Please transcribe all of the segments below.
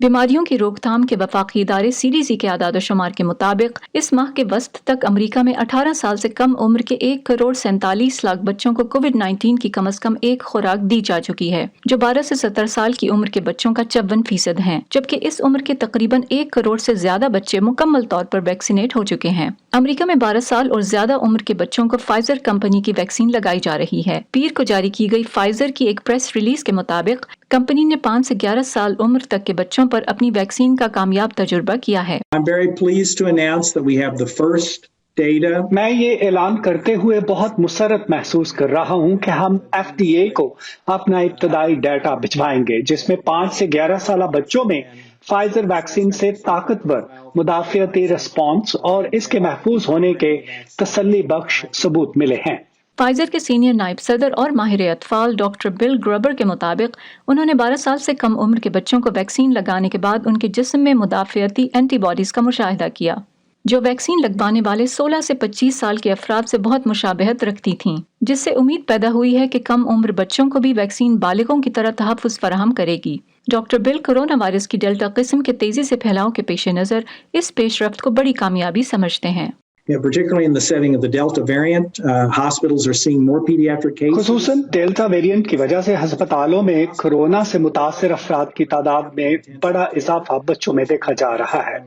बीमारियों की रोकथाम के वफाकी इदारे CDC के आदाद शुमार के मुताबिक इस माह के वस्त तक अमरीका में 18 साल से कम उम्र के 1,47,00,000 बच्चों को कोविड-19 की कम से कम एक खुराक दी जा चुकी है, जो 12 से 17 साल की उम्र के बच्चों का 54% है, जबकि इस उम्र के तकरीबन 1 करोड़ से ज्यादा बच्चे मुकम्मल तौर पर वैक्सीनेट हो चुके हैं। अमरीका में 12 साल और ज्यादा उम्र के बच्चों को फाइजर कंपनी की वैक्सीन लगाई जा रही है। पीर को जारी की गई फाइजर की एक प्रेस रिलीज के मुताबिक कंपनी ने 5 से 11 साल उम्र तक के बच्चों पर अपनी वैक्सीन का कामयाब तजुर्बा किया है। I'm very pleased to announce that we have the first data. मैं ये ऐलान करते हुए बहुत मुसरत महसूस कर रहा हूँ कि हम FDA को अपना इब्तदाई डाटा भिजवाएंगे, जिसमें 5 से 11 साल बच्चों में फाइजर वैक्सीन से ताकतवर मुदाफियती रिस्पॉन्स और इसके महफूज होने के तसल्ली बख्श सबूत मिले हैं। फाइजर के सीनियर नायब सदर और माहिर अतफाल डॉक्टर बिल ग्रबर के मुताबिक उन्होंने 12 साल से कम उम्र के बच्चों को वैक्सीन लगाने के बाद उनके जिस्म में मुदाफियती एंटीबॉडीज का मुशाहिदा किया, जो वैक्सीन लगवाने वाले 16 से 25 साल के अफराद से बहुत मुशाबहत रखती थीं, जिससे उम्मीद पैदा हुई है कि कम उम्र बच्चों को भी वैक्सीन बालिगों की तरह तहफ़्फ़ुज़ फराहम करेगी। डॉक्टर बिल कोरोना वायरस की डेल्टा किस्म के तेजी से फैलाव के पेश नज़र इस पेशरफ्त को बड़ी कामयाबी समझते हैं। Particularly in the setting of the Delta variant, hospitals are seeing more pediatric cases. खुसूसन डेल्टा वेरिएंट की वजह से अस्पतालों में कोरोना से मुतासर अफराद की तादाद में बड़ा इजाफा बच्चों में देखा जा रहा है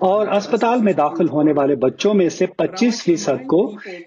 और अस्पताल में दाखिल होने वाले बच्चों में से 25% को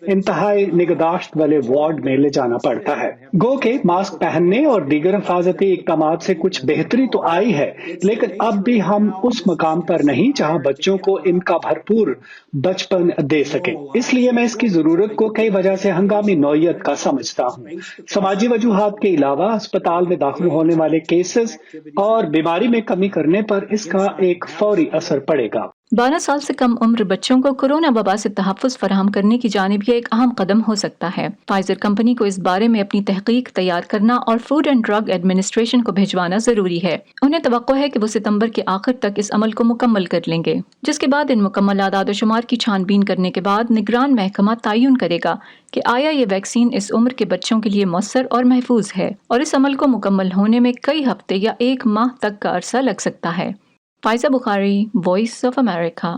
इंतहाई निगहदाश्त वाले वार्ड में ले जाना पड़ता है। गो के मास्क पहनने और दीगर हिफाजती इक़दामात से कुछ बेहतरी तो आई है, लेकिन अब भी हम उस मकाम पर नहीं जहां बच्चों को इनका भरपूर बचपन दे सके। इसलिए मैं इसकी जरूरत को कई वजह से हंगामी नौयत का समझता हूँ। समाजी वजूहात के अलावा अस्पताल में दाखिल होने वाले केसेस और बीमारी में कमी करने पर इसका एक फौरी असर पड़ेगा। 12 साल से कम उम्र बच्चों को कोरोना वबा से तहफ़्फ़ुज़ फराहम करने की जानिब यह एक अहम कदम हो सकता है। फाइजर कंपनी को इस बारे में अपनी तहकीक तैयार करना और फूड एंड ड्रग एडमिनिस्ट्रेशन को भिजवाना जरूरी है। उन्हें तवक्को है कि वो सितंबर के आखिर तक इस अमल को मुकम्मल कर लेंगे, जिसके बाद इन मुकम्मल आदाद शुमार की छानबीन करने के बाद निगरान महकमा तयन करेगा कि आया ये वैक्सीन इस उम्र के बच्चों के लिए मौसर और महफूज है, और इस अमल को मुकम्मल होने में कई हफ्ते या 1 माह तक का अरसा लग सकता है। फाइज़ा बुखारी, वॉइस ऑफ अमेरिका।